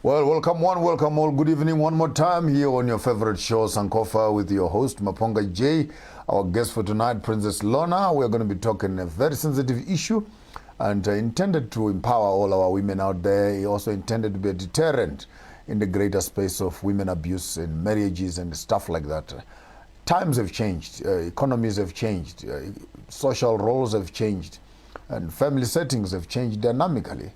Well, welcome one, welcome all. Good evening one more time here on your favorite show, SANKOFA, with your host, Maponga J. Our guest for tonight, Princess Lorna. We're going to be talking a very sensitive issue and intended to empower all our women out there. He also intended to be a deterrent in the greater space of women abuse and marriages and stuff like that. Times have changed, economies have changed, social roles have changed, and family settings have changed dynamically.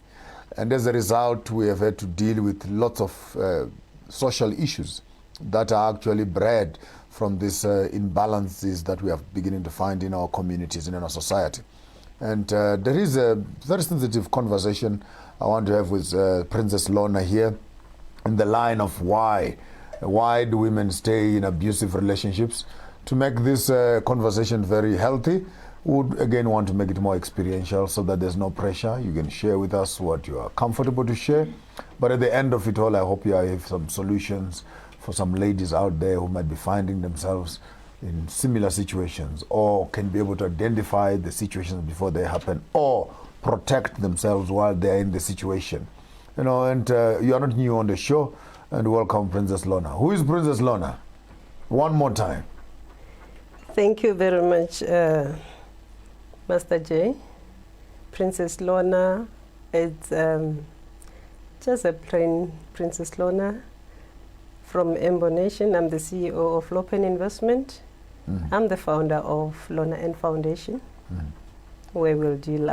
And as a result, we have had to deal with lots of social issues that are actually bred from these imbalances that we are beginning to find in our communities and in our society. And there is a very sensitive conversation I want to have with Princess Lorna here in the line of why do women stay in abusive relationships. To make this conversation very healthy, we would again want to make it more experiential so that there's no pressure. You can share with us what you are comfortable to share. But at the end of it all, I hope you have some solutions for some ladies out there who might be finding themselves in similar situations, or can be able to identify the situations before they happen, or protect themselves while they're in the situation. You know, and you are not new on the show. And welcome, Princess Lorna. Who is Princess Lorna? One more time. Thank you very much, Master J. Princess Lorna, it's just a plain Princess Lorna from Embo Nation. I'm the CEO of Lopen Investment. I'm the founder of Lorna N Foundation, where we'll deal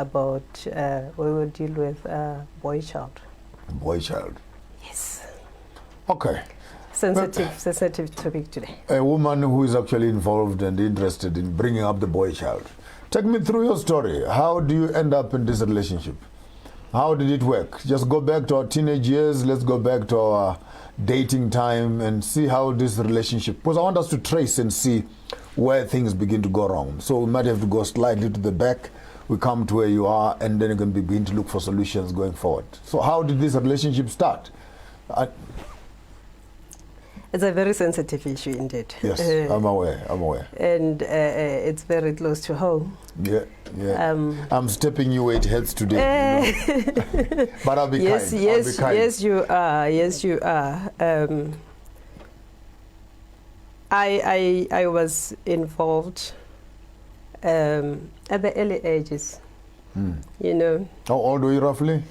with boy child. Boy child. Yes. Okay. Sensitive topic today. A woman who is actually involved and interested in bringing up the boy child. Take me through your story. How do you end up in this relationship? How did it work? Just go back to our teenage years. Let's go back to our dating time and see how this relationship, because I want us to trace and see where things begin to go wrong. So we might have to go slightly to the back. We come to where you are, and then you can begin to look for solutions going forward. So how did this relationship start? It's a very sensitive issue indeed. Yes, I'm aware. And it's very close to home. Yeah. I'm stepping you 8 heads today. You know? But I'll be kind. I'll be kind. Yes, you are. Yes, you are. I was involved at the early ages. You know. How old were you roughly?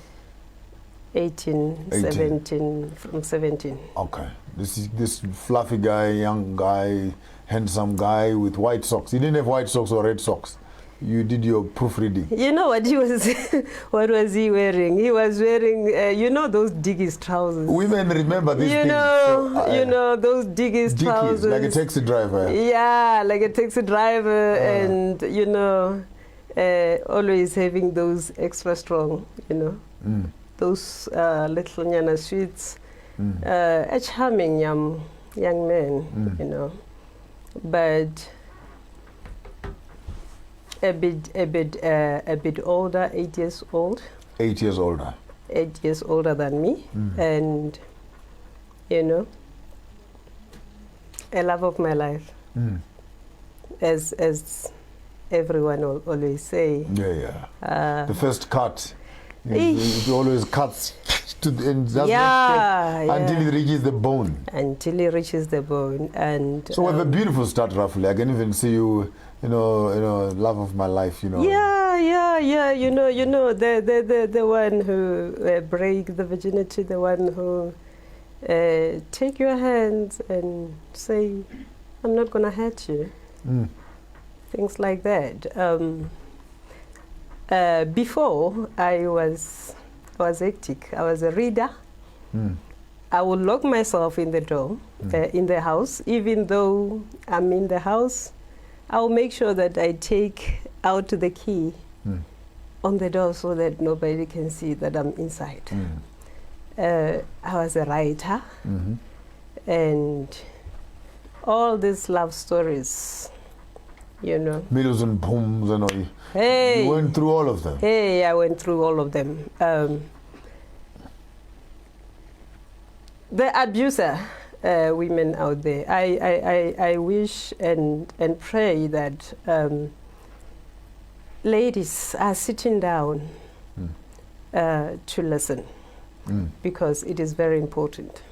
18, 17, from 17. Okay. This fluffy guy, young guy, handsome guy with white socks. He didn't have white socks or red socks. You did your proofreading. You know what he was? What was he wearing? He was wearing, you know, those Diggy's trousers. Women remember these things. You know those Diggy's trousers. Like a taxi driver. Yeah, like a taxi driver, and you know, always having those extra strong, you know, those little nyana sweets. A charming young man, you know, but a bit older, 8 years old. 8 years older. 8 years older than me, and you know, a love of my life, as everyone will always say. Yeah. The first cut, it always cuts. Until it reaches the bone. Until it reaches the bone, and so we have a beautiful start. Roughly, I can even see you. You know, love of my life. You know. Yeah. You know, the one who break the virginity, the one who take your hands and say, "I'm not gonna hurt you." Things like that. Before I was hectic. I was a reader. I would lock myself in the door, in the house. Even though I'm in the house, I will make sure that I take out the key on the door so that nobody can see that I'm inside. I was a writer, and all these love stories, you know. Mills and booms and all. Hey, you went through all of them. Hey, I went through all of them. The abuser women out there, I wish and pray that ladies are sitting down to listen. because it is very important.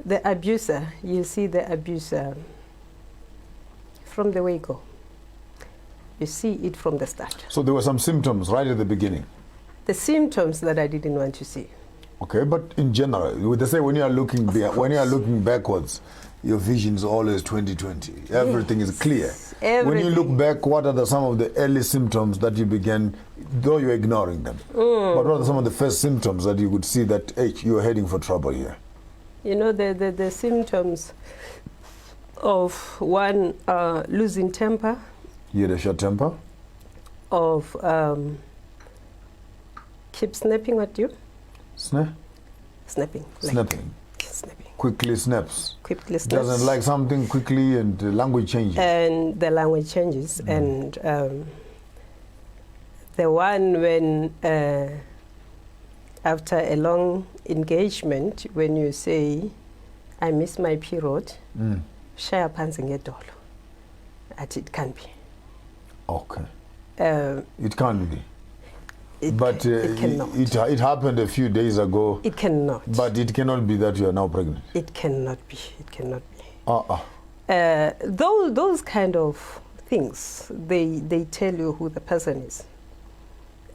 The abuser, you see the abuser from the word go. You see it from the start. So there were some symptoms right at the beginning. The symptoms that I didn't want to see. Okay, but in general, they say when you are looking backwards, your vision is always 20/20. Everything is clear. Everything. When you look back, what are some of the early symptoms that you began, though you're ignoring them? But what are some of the first symptoms that you could see that, hey, you're heading for trouble here? You know, the symptoms of one losing temper. You had a short temper? Of keep snapping at you. Snapping? Snapping. Quickly snaps. Quickly snaps. Doesn't like something quickly, and the language changes. And the language changes. And the one when, after a long engagement, when you say, I miss my period, share pants and get dollar. It can be. Okay. It can be. It cannot. It happened a few days ago. It cannot. But it cannot be that you are now pregnant. It cannot be. It cannot be. Those kind of things, they tell you who the person is.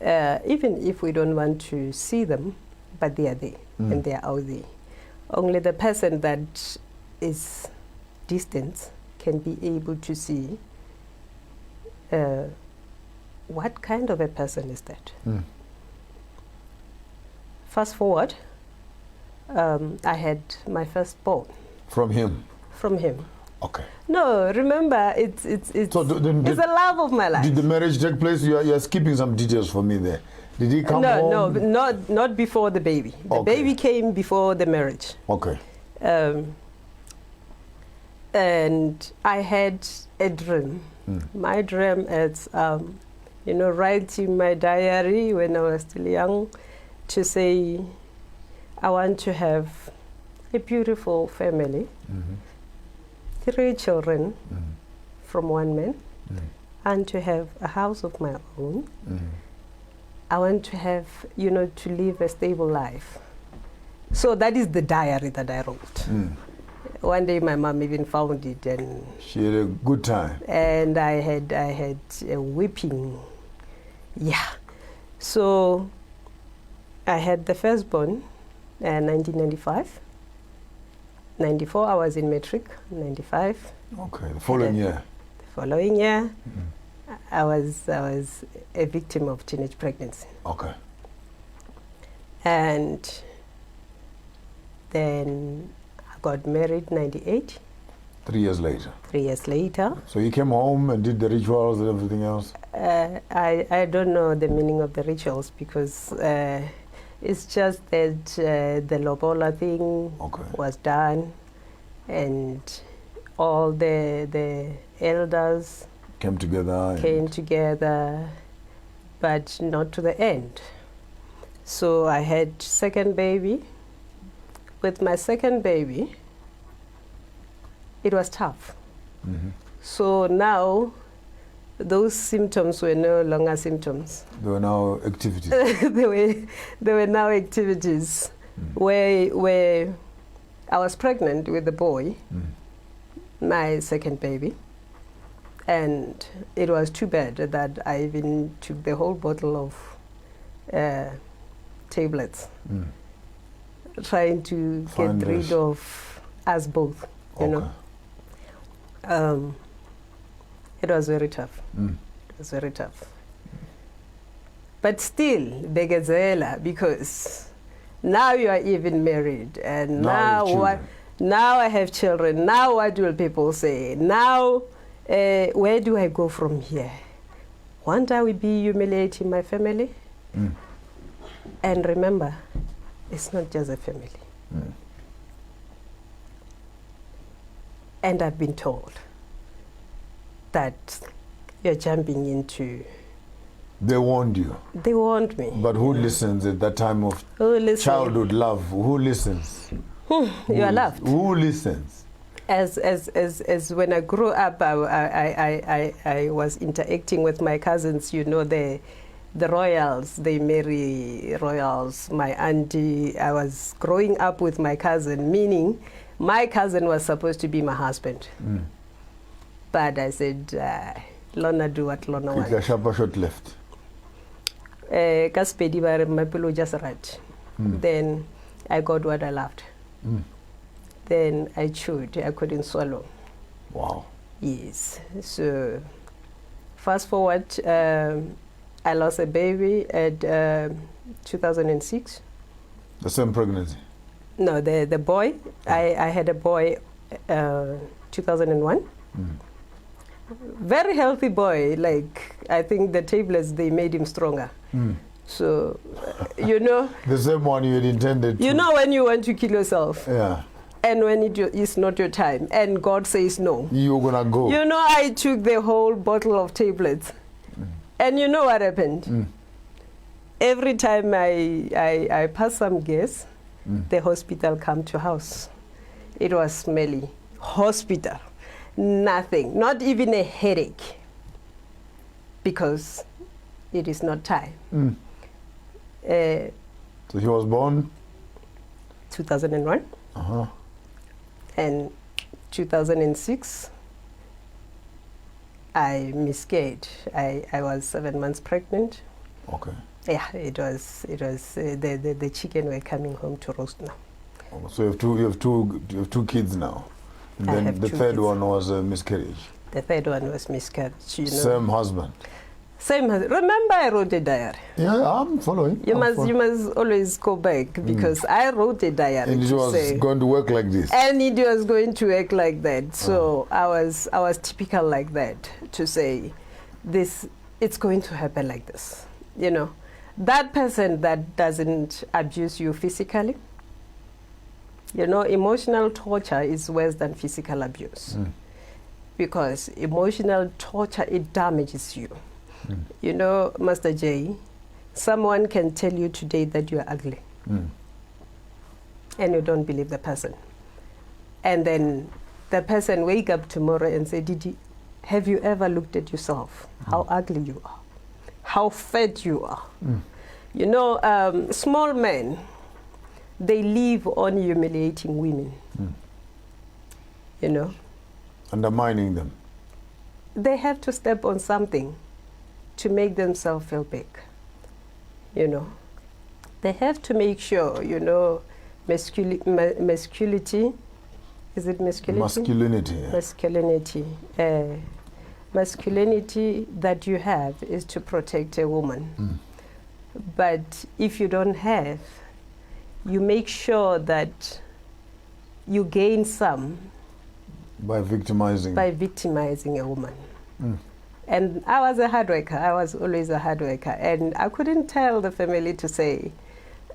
Even if we don't want to see them, but they are there, and they are out there. Only the person that is distant can be able to see what kind of a person is that. Fast forward, I had my firstborn. From him? From him. Okay. No, remember, it's the love of my life. Did the marriage take place? You're skipping some details for me there. Did he come home? No, not before the baby. The baby came before the marriage. Okay. And I had a dream. My dream is, writing my diary when I was still young to say, I want to have a beautiful family, 3 children from one man, and to have a house of my own. I want to have, to live a stable life. So that is the diary that I wrote. One day my mom even found it, and she had a good time. And I had a whipping. Yeah. So I had the firstborn in 1995. 94 I was in matric. 95. Okay. The following year. The following year, I was a victim of teenage pregnancy. Okay. And then I got married 98. 3 years later. 3 years later. So you came home and did the rituals and everything else? I don't know the meaning of the rituals because it's just that the lobola thing was done, and all the elders came together, but not to the end. So I had second baby. With my second baby, it was tough. So now, those symptoms were no longer symptoms. They were now activities. they were now activities where I was pregnant with the boy, my second baby, and it was too bad that I even took the whole bottle of tablets, trying to get rid of us both, you know. It was very tough. It was very tough. But still, begazela, because now you are even married, and now I have children. Now what will people say? Now, where do I go from here? Won't I be humiliating my family? And remember, it's not just a family. And I've been told that you're jumping into... They warned you? They warned me. But who listens at that time of childhood love? Who listens? You are loved. Who listens? As when I grew up, I was interacting with my cousins, you know, the the royals, they marry royals. My auntie, I was growing up with my cousin, meaning my cousin was supposed to be my husband. But I said, Lorna, do what Lorna wants. Short left. Kaspedi bare mapelo just right. Then I got what I loved. Then I chewed. I couldn't swallow. Wow. Yes. So fast forward, I lost a baby at 2006. The same pregnancy? No, the boy. I had a boy 2001. Very healthy boy. Like, I think the tablets, they made him stronger. So, you know. The same one you had intended to. You know when you want to kill yourself. Yeah. And when it's not your time, and God says no. You're gonna go. You know, I took the whole bottle of tablets. And you know what happened? Every time I pass some gas, the hospital come to house. It was smelly. Hospital. Nothing. Not even a headache. Because it is not time. So he was born? 2001. And 2006, I miscarried. I was 7 months pregnant. Okay. Yeah, it was the chicken were coming home to roast now. So you have two kids now. And then the third one was a miscarriage. The third one was miscarriage. You know. Same husband. Same husband. Remember, I wrote a diary. Yeah, I'm following. You must always go back, because I wrote a diary. And it was going to work like this. And it was going to work like that. So I was typical like that, to say, it's going to happen like this. You know, that person that doesn't abuse you physically. You know, emotional torture is worse than physical abuse. Because emotional torture, it damages you. You know, Master J, someone can tell you today that you are ugly. And you don't believe the person. And then the person wake up tomorrow and say, Didi, have you ever looked at yourself? How ugly you are. How fat you are. You know, small men, they live on humiliating women. You know? Undermining them. They have to step on something to make themselves feel big. You know? They have to make sure, you know, masculinity, is it masculinity? Masculinity. Yeah. Masculinity. Masculinity that you have is to protect a woman. But if you don't have, you make sure that you gain some by victimizing a woman. And I was a hard worker. I was always a hard worker. And I couldn't tell the family to say,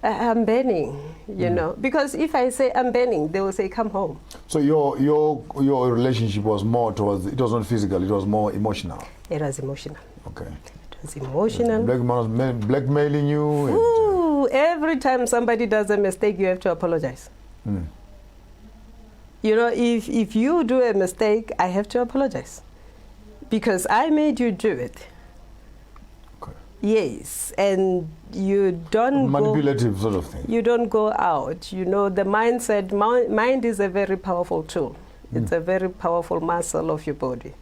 I'm banning, you know. Because if I say I'm banning, they will say, come home. So your relationship was more towards, it was not physical, it was more emotional. It was emotional. Okay. It was emotional. Blackmailing you? Ooh, every time somebody does a mistake, you have to apologize. You know, if you do a mistake, I have to apologize. Because I made you do it. Okay. Yes, and you don't manipulative sort of thing. You don't go out. You know, the mindset, mind is a very powerful tool. It's a very powerful muscle of your body.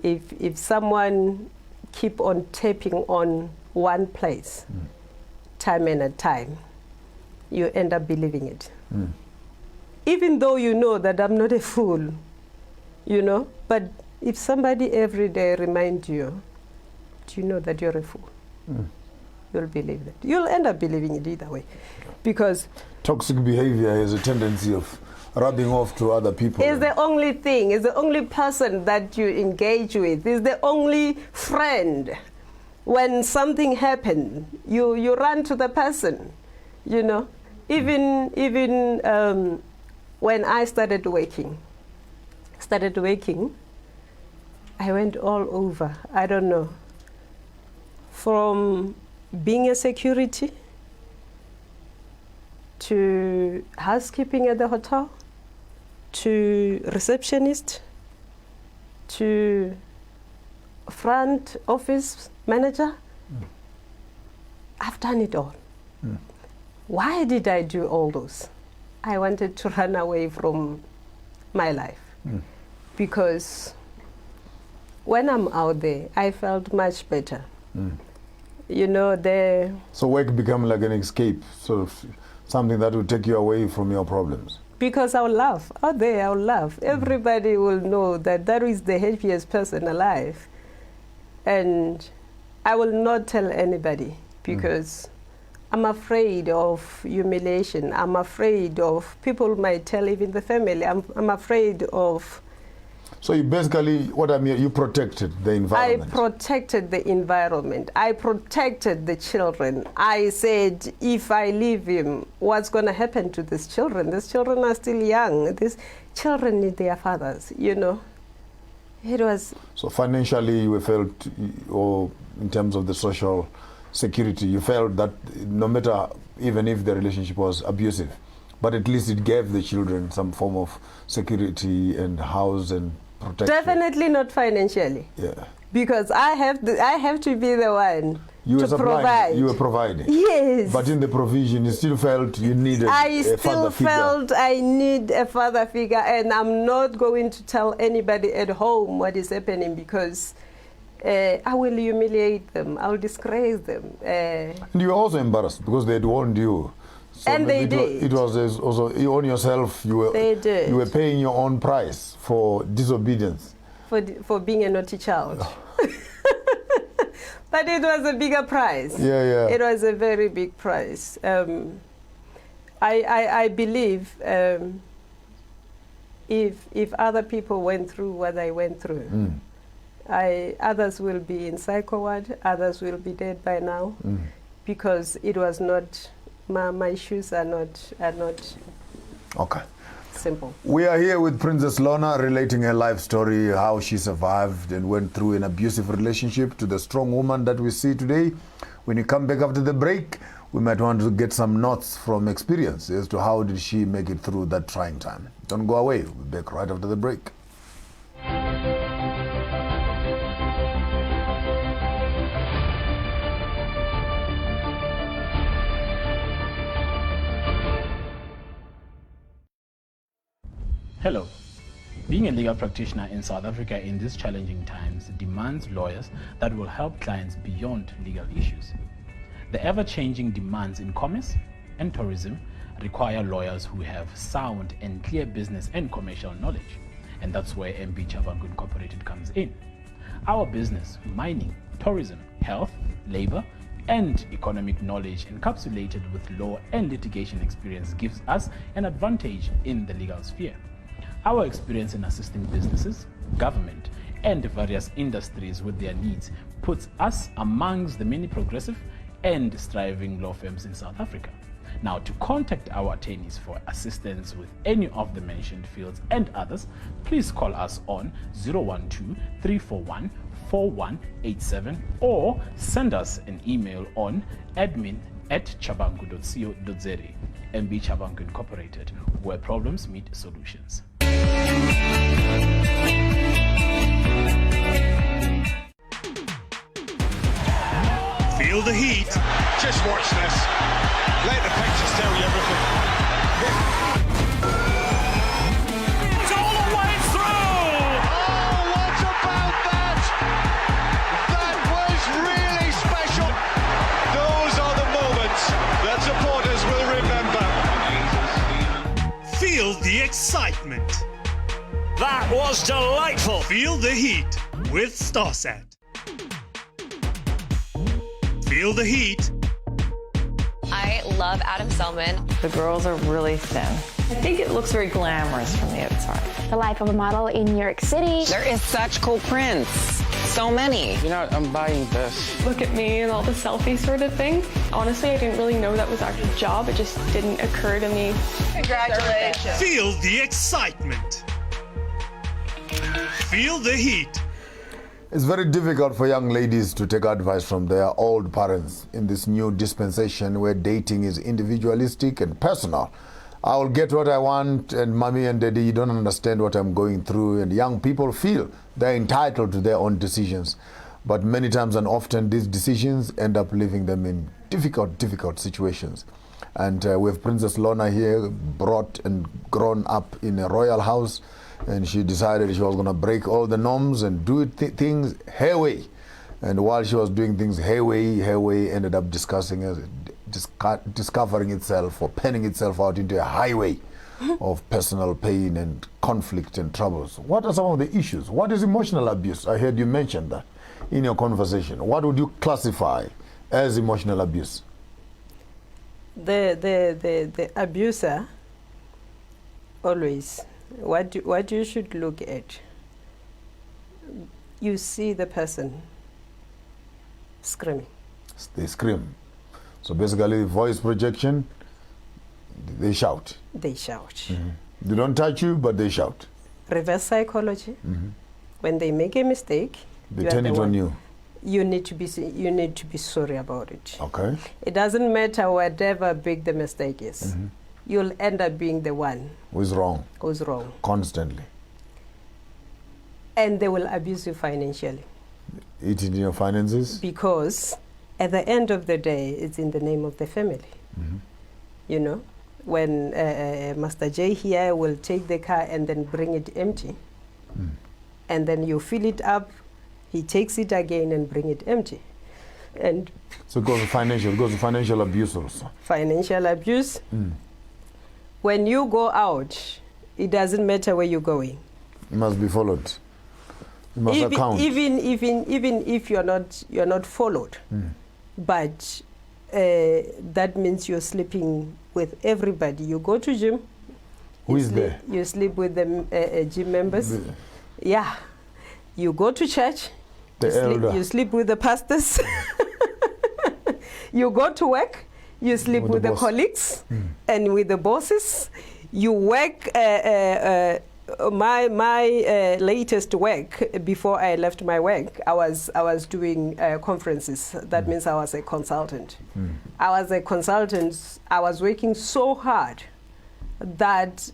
If someone keep on tapping on one place, time and time, you end up believing it. Even though you know that I'm not a fool, you know, but if somebody every day reminds you, do you know that you're a fool? You'll believe that. You'll end up believing it either way. Because toxic behavior has a tendency of rubbing off to other people. It's the only thing, it's the only person that you engage with, it's the only friend. When something happens, you run to the person, you know. Even when I started working, I went all over. I don't know. From being a security to housekeeping at the hotel, to receptionist, to front office manager. I've done it all. Why did I do all those? I wanted to run away from my life because when I'm out there, I felt much better. You know, so work became like an escape, sort of something that would take you away from your problems. Because I'll laugh. Out there, I'll laugh. Everybody will know that that is the happiest person alive. And I will not tell anybody because I'm afraid of humiliation. I'm afraid of people might tell even the family. I'm afraid of... So you basically, what I mean, you protected the environment. I protected the environment. I protected the children. I said, if I leave him, what's going to happen to these children? These children are still young. These children need their fathers, you know. It was... So financially you felt, or in terms of the social security, you felt that no matter, even if the relationship was abusive, but at least it gave the children some form of security and house and protection. Definitely not financially. Yeah. Because I have to be the one you to provide. You were providing. Yes. But in the provision, you still felt you needed a father figure. I still felt I need a father figure, and I'm not going to tell anybody at home what is happening because I will humiliate them. I'll disgrace them. And you were also embarrassed because they had warned you. So and they did. It was also you on yourself. They did. You were paying your own price for disobedience. For being a naughty child. But it was a bigger price. Yeah, yeah. It was a very big price. I believe if other people went through what I went through, others will be in psycho ward, others will be dead by now, because it was not. My issues are not okay. Simple. We are here with Princess Lorna relating her life story, how she survived and went through an abusive relationship to the strong woman that we see today. When you come back after the break, we might want to get some notes from experience as to how did she make it through that trying time. Don't go away. We'll be back right after the break. Hello. Being a legal practitioner in South Africa in these challenging times demands lawyers that will help clients beyond legal issues. The ever-changing demands in commerce and tourism require lawyers who have sound and clear business and commercial knowledge, and that's where MB Chabangu Incorporated comes in. Our business, mining, tourism, health, labor, and economic knowledge encapsulated with law and litigation experience gives us an advantage in the legal sphere. Our experience in assisting businesses, government, and various industries with their needs puts us amongst the many progressive and striving law firms in South Africa. Now, to contact our attorneys for assistance with any of the mentioned fields and others, please call us on 012-341-4187 or send us an email on admin@chabangu.co.za. MB Chabangu Incorporated, where problems meet solutions. Feel the heat. Just watch this. Let the pictures tell you everything. It's all the way through! Oh, what about that? That was really special. Those are the moments that supporters will remember. Feel the excitement. That was delightful. Feel the heat with Starset. Feel the heat. I love Adam Selman. The girls are really thin. I think it looks very glamorous from the outside. The life of a model in New York City. There is such cool prints. So many. You know, I'm buying this. Look at me and all the selfie sort of thing. Honestly, I didn't really know that was actually a job. It just didn't occur to me. Congratulations. Feel the excitement. Feel the heat. It's very difficult for young ladies to take advice from their old parents in this new dispensation where dating is individualistic and personal. I will get what I want, and mommy and daddy, you don't understand what I'm going through, and young people feel they're entitled to their own decisions. But many times and often these decisions end up leaving them in difficult situations. And we have Princess Lorna here, brought and grown up in a royal house, and she decided she was going to break all the norms and do things her way. And while she was doing things her way ended up discovering itself or penning itself out into a highway of personal pain and conflict and troubles. What are some of the issues? What is emotional abuse? I heard you mention that in your conversation. What would you classify as emotional abuse? The abuser, always, what you should look at, you see the person screaming. They scream. So basically, voice projection, they shout. They shout. Mm-hmm. They don't touch you, but they shout. Reverse psychology. Mm-hmm. When they make a mistake, they turn it on you. You need to be sorry about it. Okay. It doesn't matter whatever big the mistake is. Mm-hmm. You'll end up being the one who's wrong. Who's wrong. Constantly. And they will abuse you financially. Eating your finances? Because at the end of the day, it's in the name of the family. Mm-hmm. You know, when Master J here will take the car and then bring it empty, and then you fill it up, he takes it again and bring it empty. And so it goes to financial abuse also. Financial abuse. When you go out, it doesn't matter where you're going. It must be followed. You must account. Even if you're not followed, but that means you're sleeping with everybody. You go to gym. Who is there? You sleep with the gym members. Yeah. You go to church. You sleep with the pastors. You go to work. You sleep with the colleagues and with the bosses. You work. My latest work, before I left my work, I was doing conferences. That means I was a consultant. I was a consultant. I was working so hard that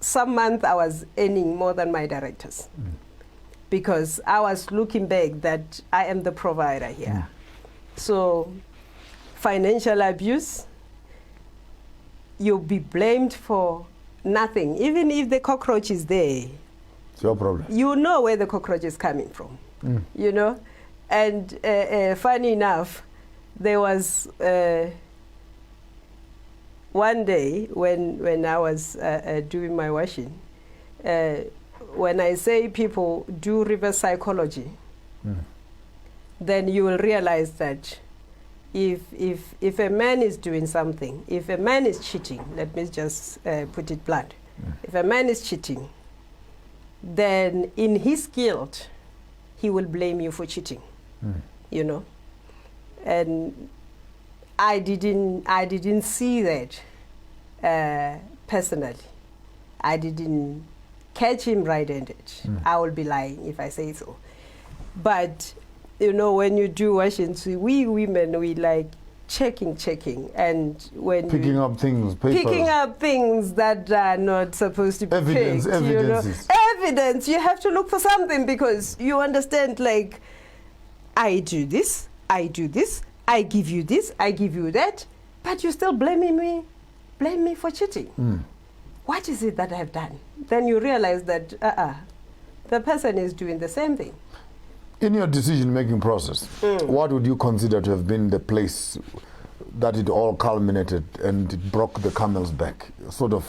some month I was earning more than my directors, because I was looking back that I am the provider here. So financial abuse, you'll be blamed for nothing. Even if the cockroach is there, it's your problem. You know where the cockroach is coming from, you know. And funny enough, there was one day when I was doing my washing, when I say people do reverse psychology, then you will realize that if a man is doing something, if a man is cheating, let me just put it blunt, if a man is cheating, then in his guilt, he will blame you for cheating, you know. And I didn't see that personally. I didn't catch him right-handed. I will be lying if I say so. But you know, when you do washing, we women, we like checking, and when picking up things that are not supposed to be picked, you know? Evidence. You have to look for something, because you understand, like, I do this, I give you this, I give you that, but you're still blaming me for cheating. What is it that I've done? Then you realize that the person is doing the same thing. In your decision-making process, what would you consider to have been the place that it all culminated and it broke the camel's back? Sort of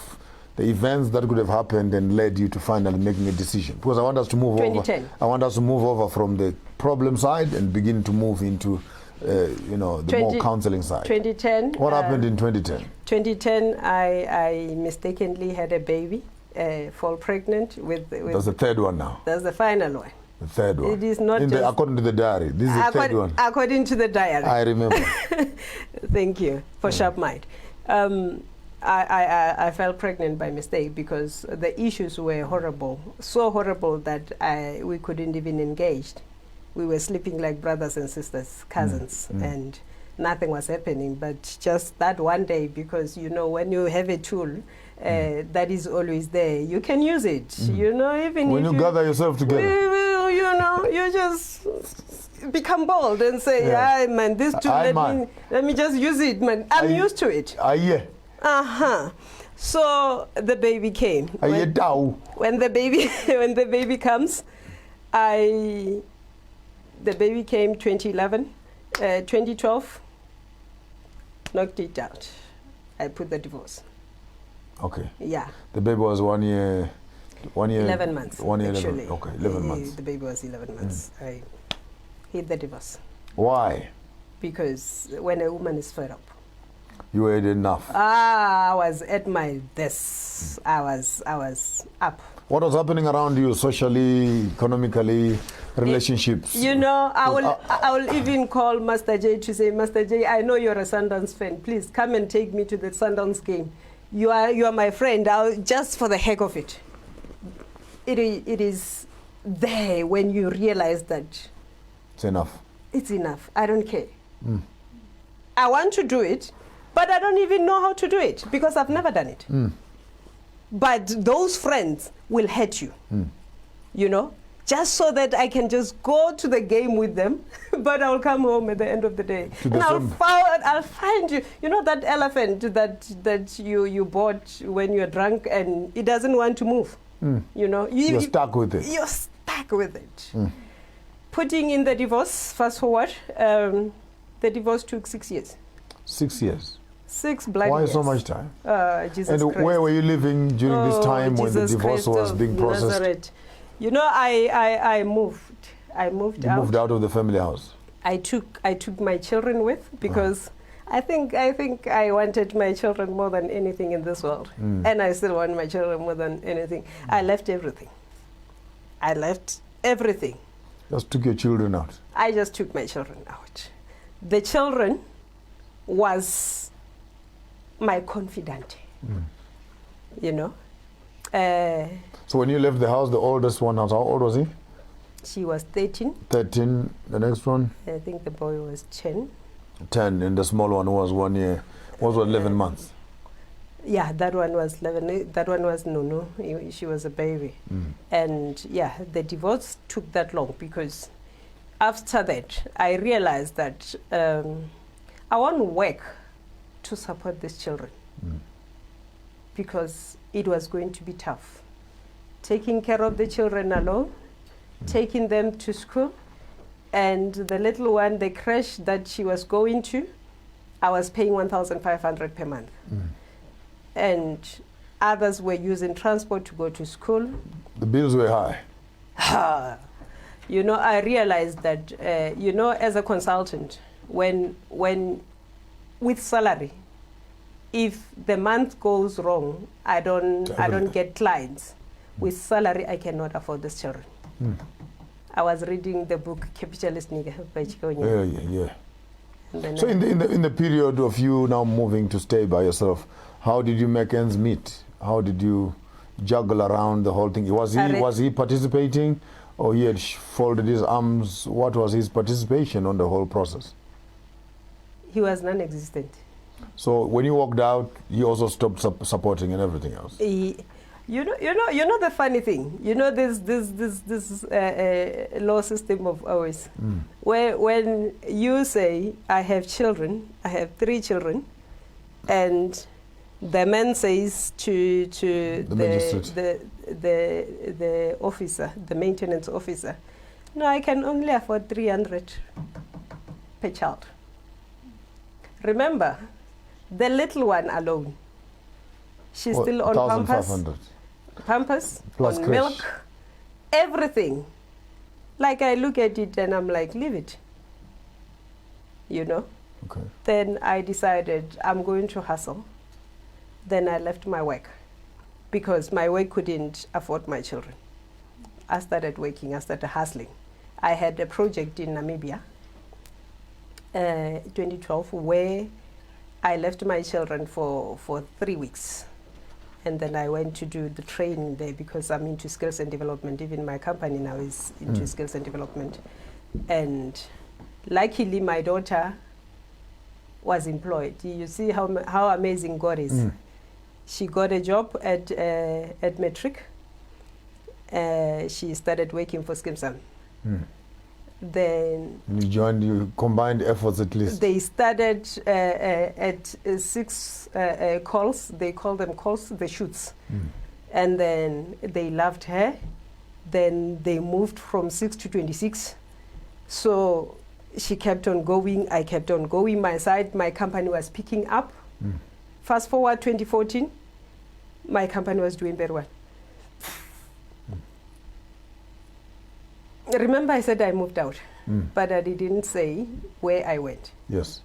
the events that could have happened and led you to finally making a decision. Because I want us to move 2010. over. I want us to move over from the problem side and begin to move into, the more counseling side. 2010. What happened in 2010? 2010, I mistakenly had a baby, fall pregnant with. That's the third one now. That's the final one. The third one. It is not according to the diary. This is the third one. According to the diary. I remember. Thank you for sharp mind. I fell pregnant by mistake because the issues were horrible, so horrible that we couldn't even engage. We were sleeping like brothers and sisters, cousins, and nothing was happening. But just that one day, because you know, when you have a tool that is always there, you can use it. You know, even when if you gather yourself together. you just become bold and say, Yeah. "Aye, man, this too. Let me just use it, man. I'm used to it." Yeah. So the baby came. When the baby comes, the baby came 2011, 2012. Knocked it out. I put the divorce. Okay. Yeah. The baby was 1 year. 11 months. 1 year, actually. 11. Okay, 11 months. The baby was 11 months. I hit the divorce. Why? Because when a woman is fed up. You had enough. I was at my this. I was up. What was happening around you socially, economically, relationships? I will even call Master J to say, Master J, I know you're a Sundowns fan. Please come and take me to the Sundowns game. You are my friend. Just for the heck of it. It is there when you realize that it's enough. It's enough. I don't care. I want to do it, but I don't even know how to do it because I've never done it. But those friends will hurt you, just so that I can just go to the game with them, but I'll come home at the end of the day. And I'll find you. You know that elephant that you bought when you're drunk and it doesn't want to move. You're stuck with it. You're stuck with it. Putting in the divorce, fast forward, the divorce took 6 years. 6 years? 6 blind Why years. so much time? Jesus and Christ. Where were you living during this time when the Jesus divorce Christ was being processed? Nazareth. I moved. I moved you out. Moved out of the family house? I took my children with because I think I wanted my children more than anything in this world. And I still want my children more than anything. I left everything. Just took your children out? I just took my children out. The children was my confidant. So when you left the house, the oldest one, how old was he? She was 13. 13. The next one? I think the boy was 10. 10, and the small one was 1 year. Was 11 months? Yeah, that one was 11. That one was Nunu. She was a baby. And yeah, the divorce took that long because after that, I realized that I want to work to support these children because it was going to be tough. Taking care of the children alone, taking them to school, and the little one, the creche that she was going to, I was paying 1,500 per month. And others were using transport to go to school. The bills were high. I realized that, as a consultant, when with salary, if the month goes wrong, I don't get clients. With salary, I cannot afford these children. I was reading the book Capitalist Nigga by Chikonya. Yeah. So in the period of you now moving to stay by yourself, how did you make ends meet? How did you juggle around the whole thing? Was he participating, or he had folded his arms? What was his participation on the whole process? He was non-existent. So when you walked out, he also stopped supporting and everything else. You know the funny thing. This law system of ours, where when you say I have children, I have 3 children, and the man says to the officer, the maintenance officer, no, I can only afford 300 per child. Remember, the little one alone, she's still on Pampers, plus on milk, everything. Like I look at it and I'm like, leave it. Okay. Then I decided I'm going to hustle. Then I left my work because my work couldn't afford my children. I started working, I started hustling. I had a project in Namibia, 2012, where I left my children for 3 weeks. And then I went to do the training there because I'm into skills and development. Even my company now is into skills and development. And luckily, my daughter was employed. You see how amazing God is. She got a job at Matric. She started working for Skimsam. Then you combined efforts at least. they started at 6 calls. They call them calls, the shoots. And then they loved her. Then they moved from 6 to 26. So she kept on going. I kept on going. My company was picking up. Fast forward 2014, my company was doing very well. Remember I said I moved out, but I didn't say where I went. Yes.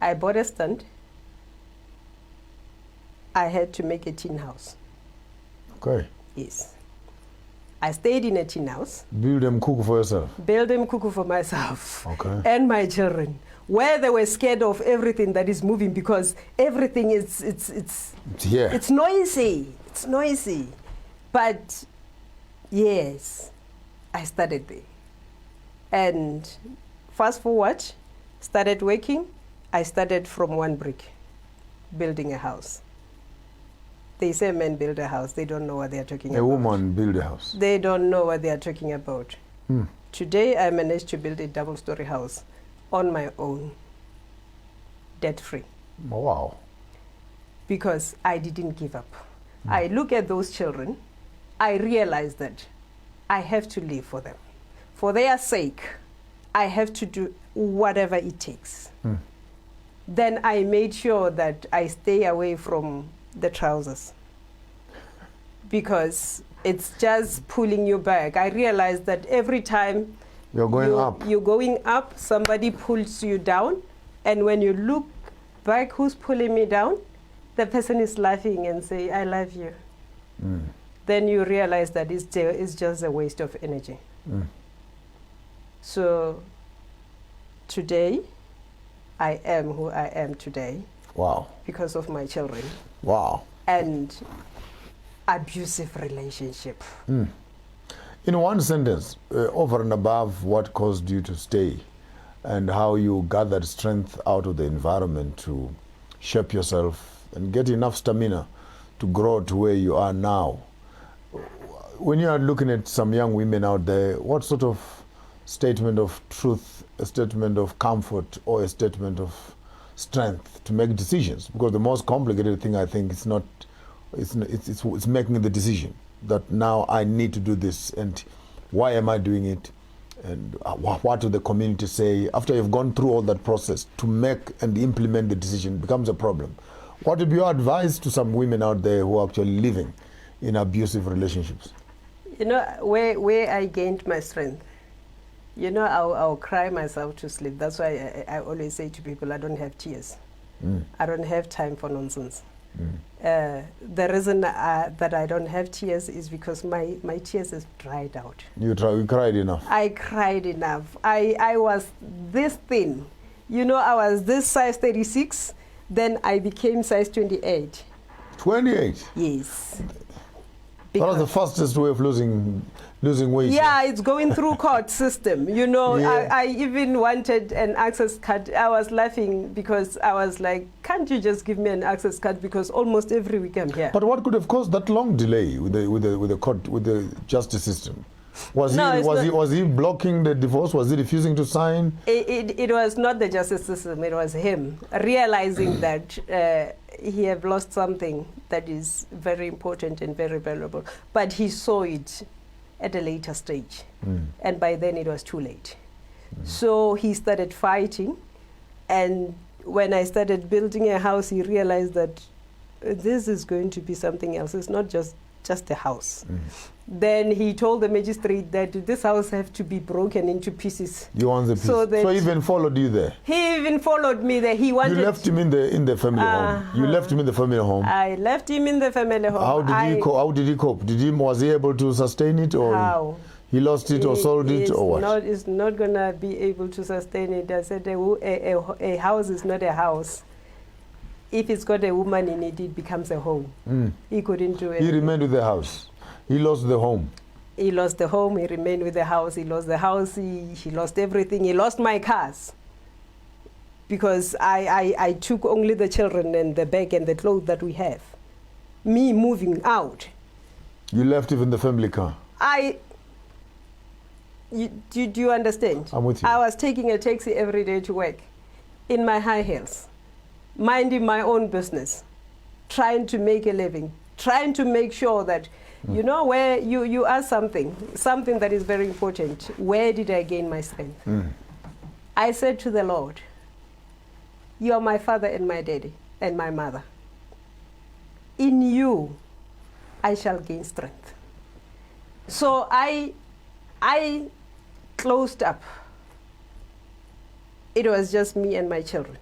I bought a stand. I had to make a tin house. Okay. Yes. I stayed in a tin house. Build them cuckoo for yourself. Build them cuckoo for myself. Okay. And my children. Where they were scared of everything that is moving because everything it's here. It's noisy. It's noisy. But yes, I started there. And fast forward, started working. I started from one brick, building a house. They say men build a house. They don't know what they are talking about. A woman build a house. They don't know what they are talking about. Today, I managed to build a double-story house on my own, debt-free. Wow. Because I didn't give up. I look at those children. I realize that I have to live for them. For their sake, I have to do whatever it takes. Then I made sure that I stay away from the trousers because it's just pulling you back. I realized that every time you're going up, somebody pulls you down, and when you look back, who's pulling me down? The person is laughing and say, I love you. Then you realize that it's just a waste of energy. So today, I am who I am today. Wow. Because of my children. Wow. And abusive relationship. In one sentence, over and above what caused you to stay and how you gathered strength out of the environment to shape yourself and get enough stamina to grow to where you are now. When you are looking at some young women out there, what sort of statement of truth, a statement of comfort, or a statement of strength to make decisions? Because the most complicated thing, I think, is not, it's making the decision that now I need to do this, and why am I doing it, and what do the community say? After you've gone through all that process, to make and implement the decision becomes a problem. What would be your advice to some women out there who are actually living in abusive relationships? You know, where I gained my strength, you know, I'll cry myself to sleep. That's why I always say to people, I don't have tears. I don't have time for nonsense. The reason that I don't have tears is because my tears is dried out. You cried enough. I cried enough. I was this thin. You know, I was this size 36, then I became size 28. 28? Yes. That was the fastest way of losing weight. Yeah, it's going through court system. You know, yeah. I even wanted an access card. I was laughing because I was like, can't you just give me an access card, because almost every week I'm here. But what could have caused that long delay with the court, with the justice system? Was he blocking the divorce? Was he refusing to sign? It was not the justice system. It was him realizing that he had lost something that is very important and very valuable. But he saw it at a later stage, and by then it was too late. So he started fighting, and when I started building a house, he realized that this is going to be something else. It's not just a house. Then he told the magistrate that this house have to be broken into pieces. You want the pieces? So he even followed you there? He even followed me there. He wanted. You left him in the family home. You left him in the family home. I left him in the family home. How did he cope? Was he able to sustain it, or how? He lost it or sold it, or what? He's not gonna be able to sustain it. I said a house is not a house. If it's got a woman in it, it becomes a home. He couldn't do it. He remained with the house. He lost the home. He lost the home. He remained with the house. He lost the house. He lost everything. He lost my cars. Because I took only the children and the bag and the clothes that we have. Me moving out. You left even the family car? Do you understand? I'm with you. I was taking a taxi every day to work in my high heels, minding my own business, trying to make a living, trying to make sure that, you know, where you ask something that is very important, where did I gain my strength? I said to the Lord, you are my father and my daddy and my mother. In you, I shall gain strength. So I closed up. It was just me and my children.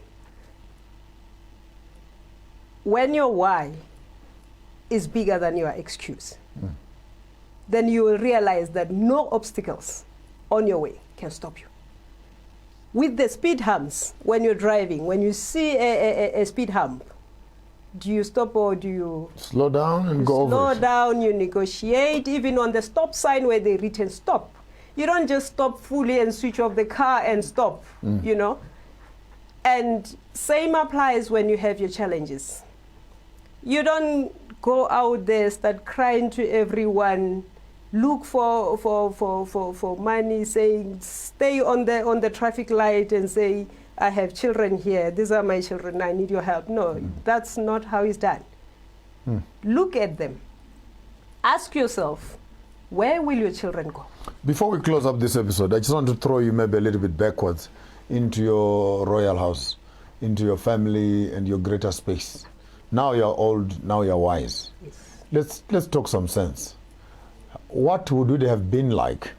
When your why is bigger than your excuse, then you will realize that no obstacles on your way can stop you. With the speed humps, when you're driving, when you see a speed hump, do you stop or do you slow down and go over slow it? down, you negotiate, even on the stop sign where they written stop. You don't just stop fully and switch off the car and stop, you know. And same applies when you have your challenges. You don't go out there, start crying to everyone, look for money, saying stay on the traffic light and say, I have children here, these are my children, I need your help. No, that's not how it's done. Look at them. Ask yourself, where will your children go? Before we close up this episode, I just want to throw you maybe a little bit backwards into your royal house, into your family and your greater space. Now you're old, now you're wise. Yes. Let's talk some sense. What would it have been like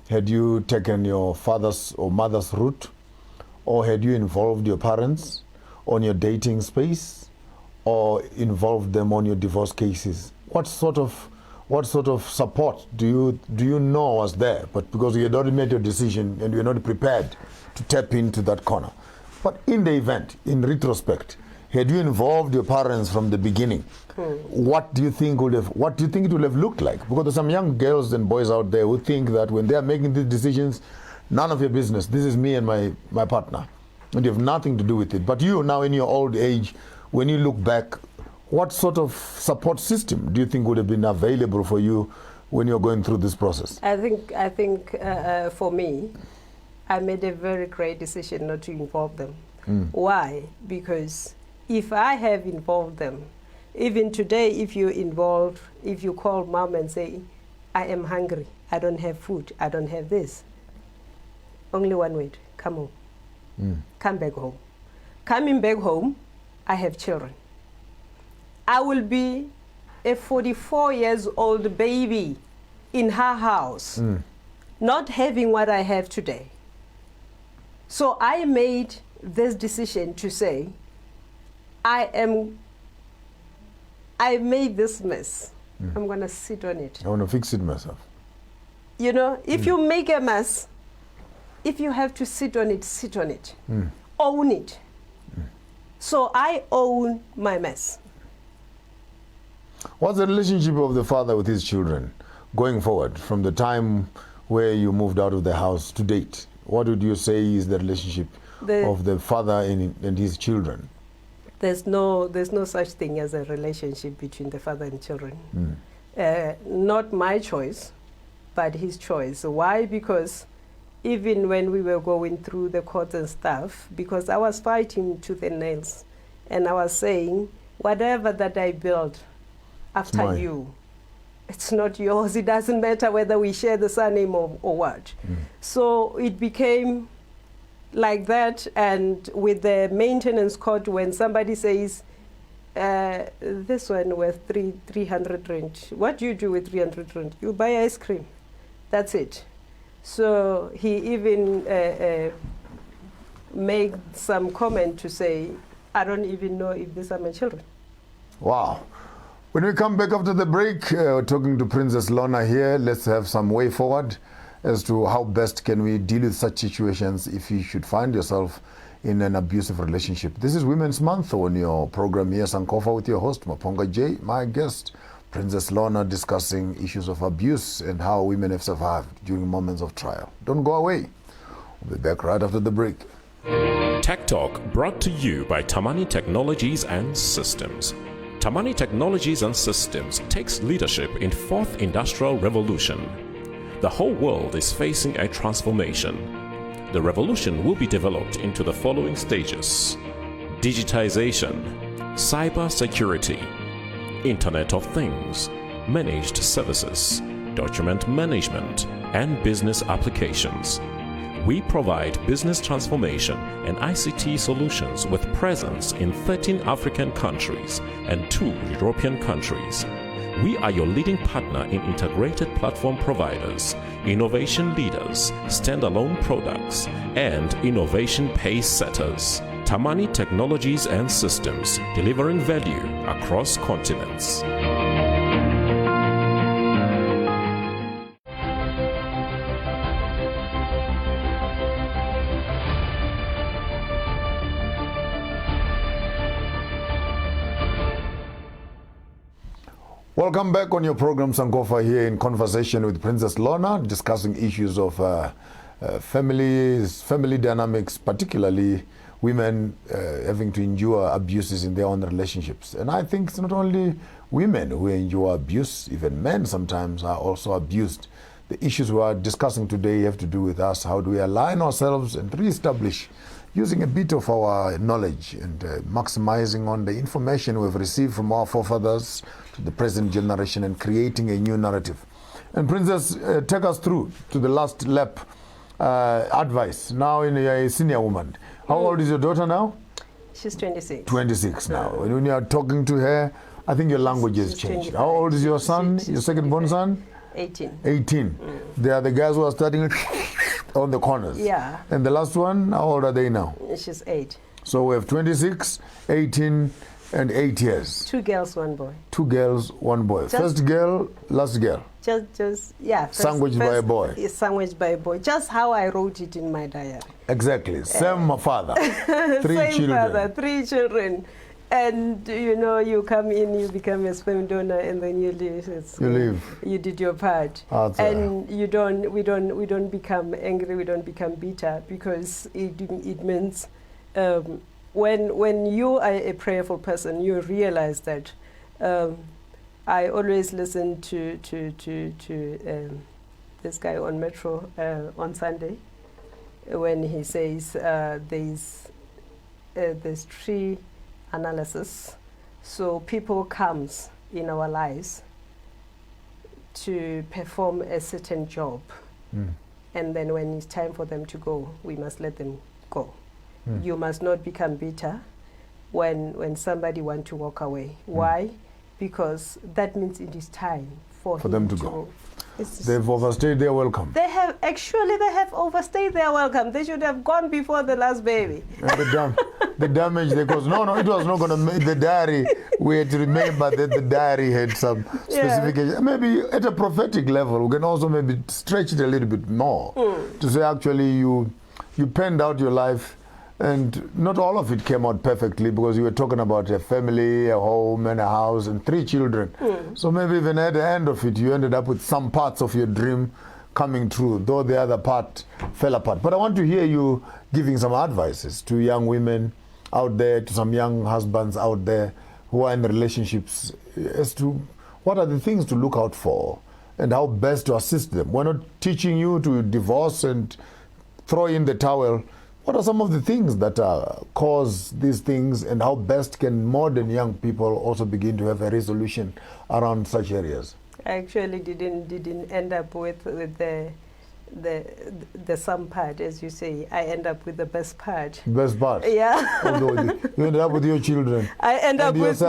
had you taken your father's or mother's route, or had you involved your parents on your dating space, or involved them on your divorce cases? What sort of support do you know was there? But because you had already made your decision and you're not prepared to tap into that corner. But in the event, in retrospect, had you involved your parents from the beginning, what do you think it would have looked like? Because there's some young girls and boys out there who think that when they are making these decisions, none of your business. This is me and my partner, and you have nothing to do with it. But you now in your old age, when you look back, what sort of support system do you think would have been available for you when you're going through this process? I think for me, I made a very great decision not to involve them. Why? Because if I have involved them, even today, if you call mom and say, I am hungry, I don't have food, I don't have this. Only one word, come home. Come back home. Coming back home, I have children. I will be a 44 years old baby in her house, not having what I have today. So I made this decision to say, I made this mess. I'm going to sit on it. I want to fix it myself. You know, if you make a mess, if you have to sit on it, sit on it. Own it. So I own my mess. What's the relationship of the father with his children going forward from the time where you moved out of the house to date? What would you say is the relationship of the father and his children? There's no such thing as a relationship between the father and children. Not my choice, but his choice. Why? Because even when we were going through the court and stuff, because I was fighting tooth and nails, and I was saying, whatever that I built after you, it's not yours. It doesn't matter whether we share the surname or what. So it became like that, and with the maintenance court, when somebody says, this one worth 300 rand, what do you do with 300 rand? You buy ice cream. That's it. So he even made some comment to say, I don't even know if these are my children. Wow. When we come back after the break, we're talking to Princess Lorna here. Let's have some way forward as to how best can we deal with such situations if you should find yourself in an abusive relationship. This is Women's Month on your program here, SANKOFA, with your host, Maponga J. My guest, Princess Lorna, discussing issues of abuse and how women have survived during moments of trial. Don't go away. We'll be back right after the break. Tech Talk brought to you by Tamani Technologies and Systems. Tamani Technologies and Systems takes leadership in 4th Industrial Revolution. The whole world is facing a transformation. The revolution will be developed into the following stages: digitization, cybersecurity, Internet of Things, managed services, document management, and business applications. We provide business transformation and ICT solutions with presence in 13 African countries and 2 European countries. We are your leading partner in integrated platform providers, innovation leaders, standalone products, and innovation pace setters. Tamani Technologies and Systems, delivering value across continents. Welcome back on your program, SANKOFA, here in conversation with Princess Lorna, discussing issues of family dynamics, particularly women having to endure abuses in their own relationships. And I think it's not only women who endure abuse, even men sometimes are also abused. The issues we are discussing today have to do with us. How do we align ourselves and re-establish, using a bit of our knowledge and maximizing on the information we've received from our forefathers to the present generation and creating a new narrative. And Princess, take us through to the last lap advice. Now, in a senior woman, how old is your daughter now? She's 26. 26 now. And when you are talking to her, I think your language has changed. 25. How old is your son, your second born son? 18. 18. They are the guys who are starting on the corners. Yeah. And the last one, how old are they now? She's 8. So we have 26, 18, and 8 years. 2 girls, 1 boy. 2 girls, 1 boy. First girl, last girl. Sandwiched by a boy. Sandwiched by a boy. Just how I wrote it in my diary. Exactly. Same father. 3 Same children. Father, 3 children. And you know, you come in, you become a sperm donor, and then you leave. You leave. You did your part, and we don't become angry. We don't become bitter, because it means when you are a prayerful person, you realize that. I always listen to this guy on Metro on Sunday when he says there's 3 analysis. So people comes in our lives to perform a certain job, and then when it's time for them to go, we must let them go. You must not become bitter when somebody wants to walk away. Why? Because that means it is time for them to go. They've overstayed their welcome. They have overstayed their welcome. They should have gone before the last baby. And the damage they caused. No, it was not going to make the diary. We had to remember that the diary had some specific. Maybe at a prophetic level, we can also maybe stretch it a little bit more to say, actually, you penned out your life. And not all of it came out perfectly, because you were talking about a family, a home, and a house, and 3 children. So maybe even at the end of it, you ended up with some parts of your dream coming true, though the other part fell apart. But I want to hear you giving some advices to young women out there, to some young husbands out there who are in relationships, as to what are the things to look out for and how best to assist them. We're not teaching you to divorce and throw in the towel. What are some of the things that cause these things, and how best can modern young people also begin to have a resolution around such areas? I actually didn't end up with the some part, as you say. I end up with the best part. Best part? Yeah. Although you ended up with your children. I end up with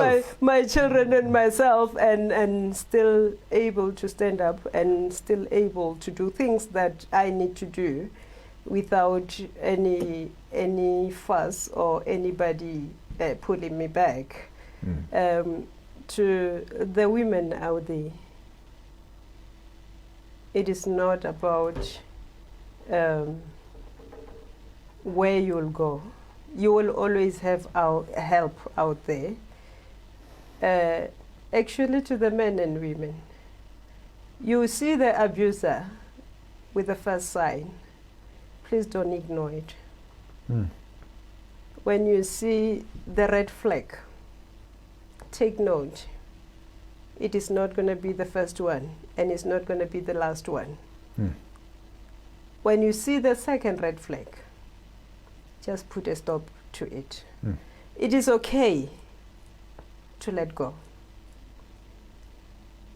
my children and myself, and still able to stand up and still able to do things that I need to do, without any fuss or anybody pulling me back. To the women out there, it is not about where you'll go. You will always have our help out there. Actually, to the men and women, you see the abuser with the first sign. Please don't ignore it. When you see the red flag, take note. It is not going to be the first one, and it's not going to be the last one. When you see the second red flag, just put a stop to it. It is okay to let go.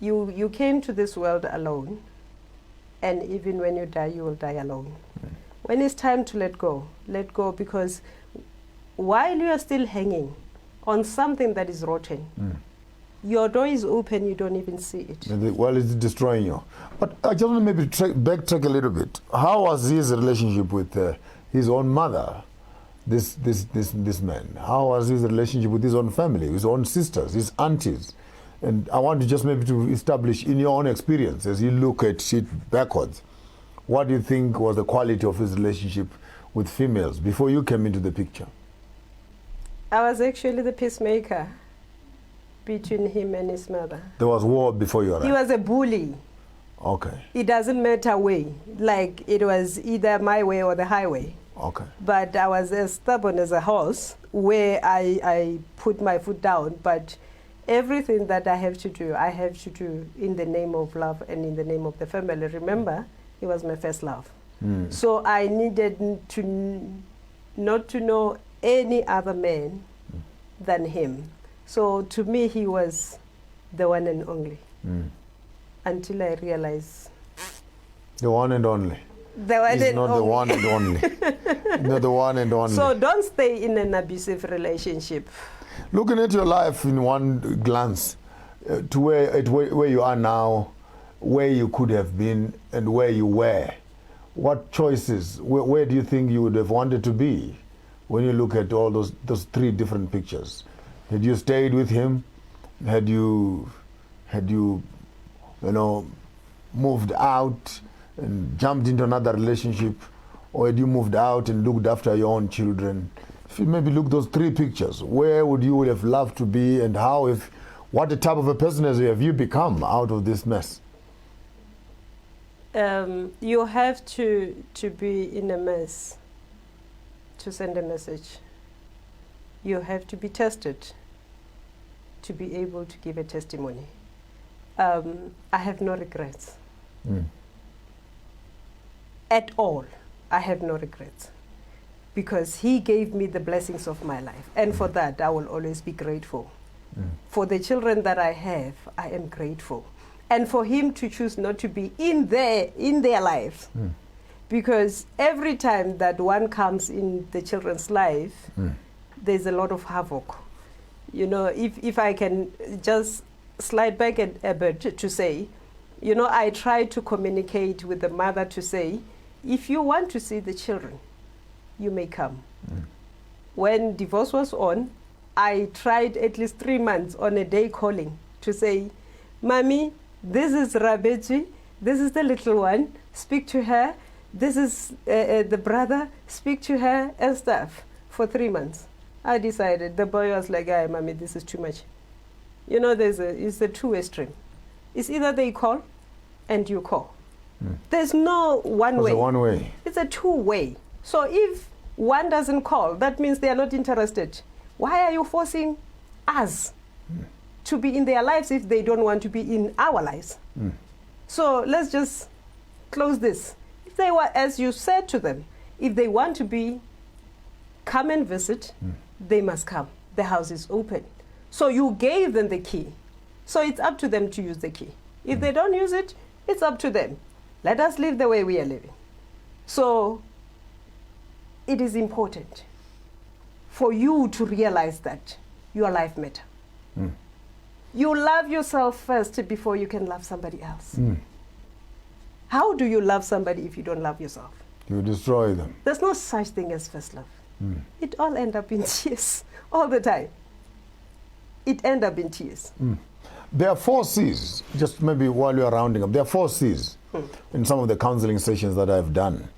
You came to this world alone, and even when you die, you will die alone. When it's time to let go, because while you are still hanging on something that is rotten, your door is open, you don't even see it. Well, it's destroying you. But I just want to maybe backtrack a little bit. How was his relationship with his own mother, this man? How was his relationship with his own family, his own sisters, his aunties? And I want to just maybe to establish in your own experience, as you look at it backwards, what do you think was the quality of his relationship with females before you came into the picture? I was actually the peacemaker between him and his mother. There was war before you arrived? He was a bully. Okay. It doesn't matter way. Like, it was either my way or the highway. Okay. But I was as stubborn as a horse, where I put my foot down. But everything that I have to do in the name of love and in the name of the family. Remember, he was my first love. So I needed not to know any other man than him. So to me, he was the one and only. Until I realized. The one and only. The one He's and not only. the one and only. Not the one and only. So don't stay in an abusive relationship. Looking at your life in one glance, to where you are now, where you could have been and where you were, what choices, where do you think you would have wanted to be when you look at all those three different pictures? Had you stayed with him? Had you moved out and jumped into another relationship? Or had you moved out and looked after your own children? If you maybe look those three pictures, where would you have loved to be, and what type of a person have you become out of this mess? You have to be in a mess to send a message. You have to be tested to be able to give a testimony. I have no regrets. At all, I have no regrets. Because he gave me the blessings of my life. And for that, I will always be grateful. For the children that I have, I am grateful. And for him to choose not to be in their lives. Because every time that one comes in the children's life, there's a lot of havoc. You know, if I can just slide back a bit to say, you know, I try to communicate with the mother to say, if you want to see the children, you may come. When divorce was on, I tried at least 3 months on a day calling to say, Mommy, this is Rabeji, this is the little one, speak to her, this is the brother, speak to her, and stuff, for 3 months. I decided, the boy was like, "Hey, Mommy, this is too much." You know, it's a two-way stream. It's either they call and you call. There's no one way. It's a one way. It's a two-way. So if one doesn't call, that means they are not interested. Why are you forcing us to be in their lives if they don't want to be in our lives? So let's just close this. If they were, as you said to them, if they want to come and visit, they must come. The house is open. So you gave them the key. So it's up to them to use the key. If they don't use it, it's up to them. Let us live the way we are living. So it is important for you to realize that your life matters. You love yourself first before you can love somebody else. How do you love somebody if you don't love yourself? You destroy them. There's no such thing as first love. It all ends up in tears all the time. It ends up in tears. There are 4 C's, just maybe while you're rounding up, there are 4 C's in some of the counseling sessions that I've done.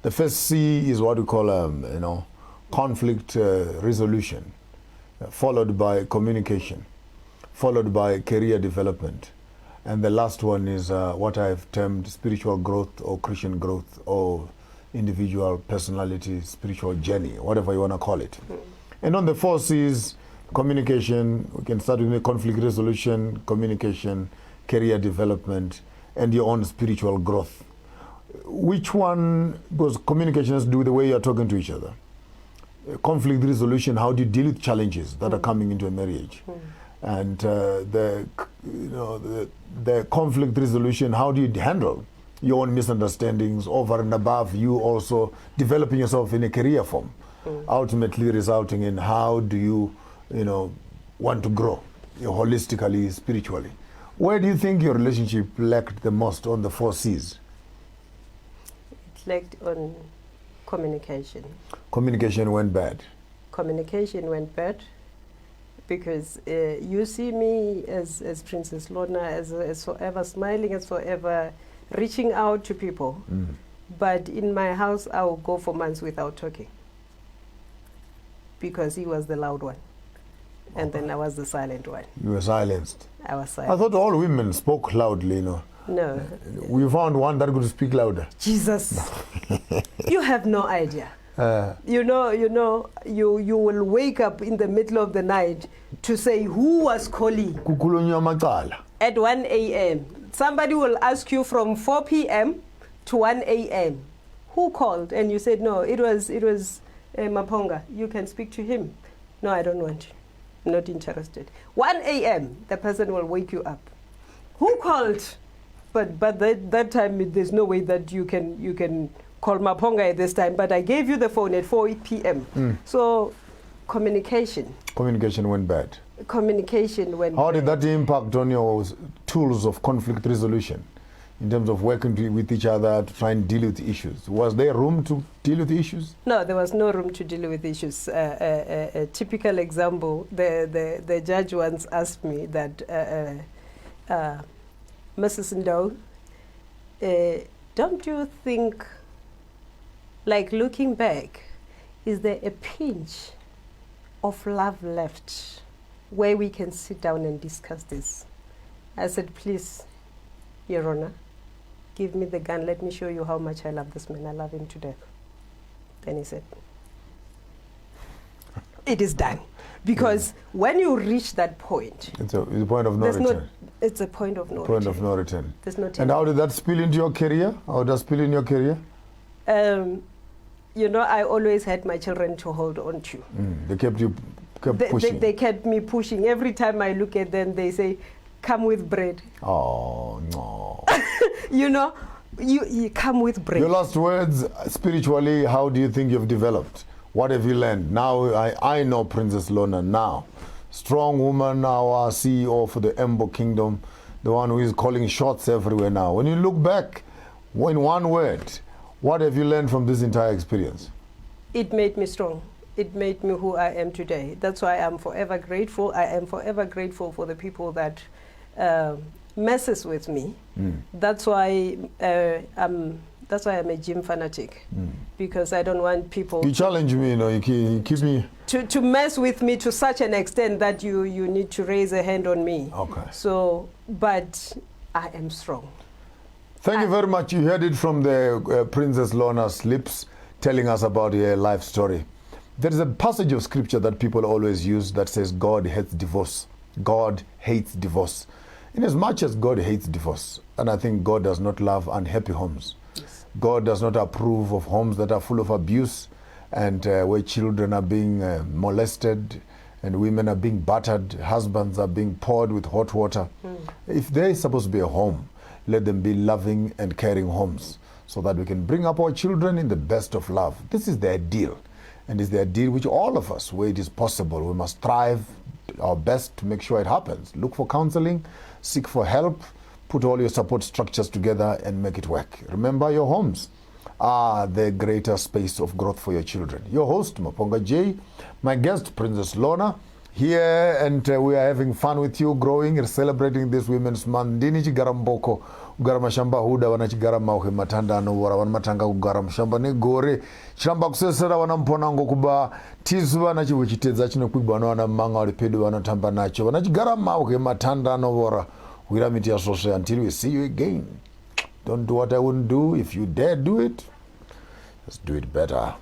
The first C is what we call, conflict resolution, followed by communication, followed by career development. And the last one is what I've termed spiritual growth or Christian growth or individual personality, spiritual journey, whatever you want to call it. And on the 4 C's, communication, we can start with conflict resolution, communication, career development, and your own spiritual growth. which one, because communication has to do with the way you're talking to each other. Conflict resolution, how do you deal with challenges that are coming into a marriage? And the conflict resolution, how do you handle your own misunderstandings over and above you also developing yourself in a career form, ultimately resulting in how do you, want to grow holistically, spiritually. Where do you think your relationship lacked the most on the 4 C's? It lacked on communication. Communication went bad. Communication went bad because you see me as Princess Lorna, as forever smiling, as forever reaching out to people. But in my house, I will go for months without talking because he was the loud one. And then I was the silent one. You were silenced. I was silent. I thought all women spoke loudly, No. We found one that could speak louder. Jesus. You have no idea. You will wake up in the middle of the night to say who was calling at 1 a.m. Somebody will ask you from 4 p.m. to 1 a.m. Who called? And you said, no, it was Maponga. You can speak to him. No, I don't want to. I'm not interested. 1 a.m. the person will wake you up. Who called? But that time there's no way that you can call Maponga at this time. But I gave you the phone at 4 p.m. So communication. Communication went bad. Communication went How did that impact on your tools of conflict resolution in terms of working with each other to try and deal with issues? Was there room to deal with issues? No, there was no room to deal with issues. A typical example, the judge once asked me that, Mrs. Ndo, don't you think, like looking back, is there a pinch of love left where we can sit down and discuss this? I said, please, Your Honor, give me the gun. Let me show you how much I love this man. I love him to death. Then he said, it is done. Because when you reach that point, it's a point of no return. It's a point of no return. Point of no return. There's no And how did that spill into your career? How did that spill in your career? I always had my children to hold on to. They kept pushing. They kept me pushing. Every time I look at them, they say, come with bread. Oh, no. You come with bread. Your last words, spiritually, how do you think you've developed? What have you learned? Now, I know Princess Lorna now. Strong woman, now our CEO for the Embo Kingdom, the one who is calling shots everywhere now. When you look back, in one word, what have you learned from this entire experience? It made me strong. It made me who I am today. That's why I'm forever grateful. I am forever grateful for the people that messes with me. That's why I'm a gym fanatic, because I don't want people. You challenge me, you keep me to mess with me to such an extent that you need to raise a hand on me. Okay. So, but I am strong. Thank you very much. You heard it from the Princess Lorna's lips, telling us about her life story. There is a passage of scripture that people always use that says God hates divorce. God hates divorce. In as much as God hates divorce, and I think God does not love unhappy homes. Yes. God does not approve of homes that are full of abuse and where children are being molested and women are being battered, husbands are being poured with hot water. If there is supposed to be a home, let them be loving and caring homes so that we can bring up our children in the best of love. This is the ideal, and it's the ideal which all of us, where it is possible, we must strive our best to make sure it happens. Look for counseling, seek for help, put all your support structures together and make it work. Remember, your homes are the greater space of growth for your children. Your host, Maponga J, my guest, Princess Lorna, here, and we are having fun with you, growing and celebrating this Women's Month. Ndini chigaramboko kugarama shamba huda wanachigarama uhe matanda anowara wanamatanga kugarama shamba ne gore shamba kusesera wanamponango kuba tizu wanachiwechitedza chinokwigwa wanamanga walipedu wanatamba nacho wanachigarama uhe matanda anowara. Remit until we see you again. Don't do what I wouldn't do. If you dare do it, just do it better.